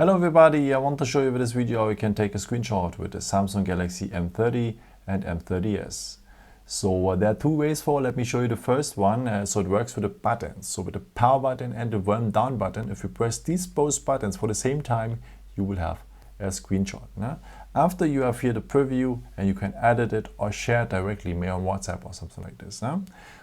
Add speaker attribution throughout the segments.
Speaker 1: Hello everybody, I want to show you with this video how you can take a screenshot with the Samsung Galaxy M30 and M30s. So there are two ways for. Let me show you the first one. So it works with the buttons. So with the power button and the volume down button, if you press these both buttons for the same time, you will have a screenshot. After you have here the preview, and you can edit it or share it directly, maybe on WhatsApp or something like this.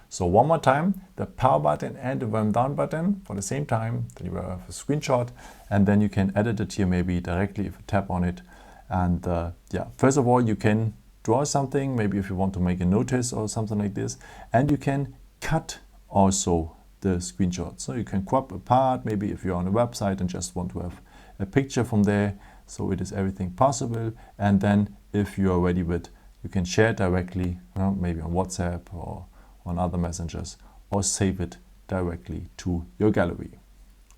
Speaker 1: So one more time, the power button and the volume down button for the same time, then you will have a screenshot, and then you can edit it here maybe directly if you tap on it. And yeah, first of all, you can draw something, maybe if you want to make a notice or something like this, and you can cut also the screenshot. So you can crop a part, maybe if you're on a website and just want to have a picture from there. So it is everything possible. And then if you are ready with, you can share it directly, maybe on WhatsApp or on other messengers, or save it directly to your gallery.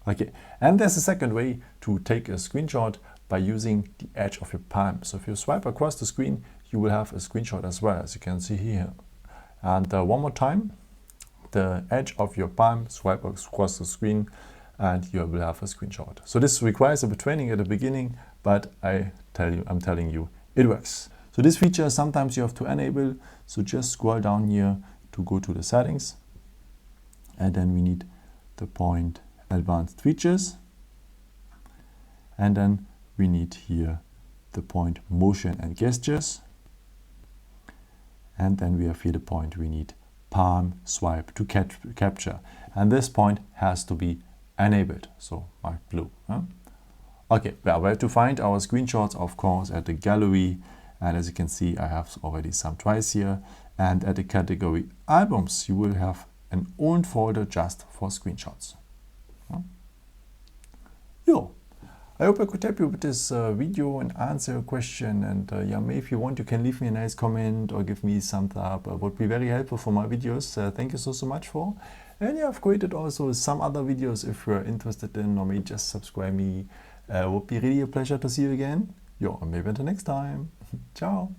Speaker 1: Okay, and there's a second way to take a screenshot by using the edge of your palm. So if you swipe across the screen, you will have a screenshot as well, as you can see here. And one more time, the edge of your palm, swipe across the screen, and you will have a screenshot. So this requires a bit of training at the beginning, but I'm telling you, it works. So this feature sometimes you have to enable. So just scroll down here to go to the settings, and then we need the point advanced features, and then we need here the point motion and gestures, and then we have here the point we need palm swipe to capture, and this point has to be enabled, so marked blue. Okay, well, we have to find our screenshots, of course, at the gallery. And as you can see, I have already some twice here. And at the category albums, you will have an own folder just for screenshots. Yo, I hope I could help you with this video and answer your question. And yeah, maybe if you want, you can leave me a nice comment or give me thumbs up. It would be very helpful for my videos. Thank you so much for. And yeah, I've created also some other videos if you're interested in, or maybe just subscribe me. It would be really a pleasure to see you again. Yo, and maybe until next time. Ciao.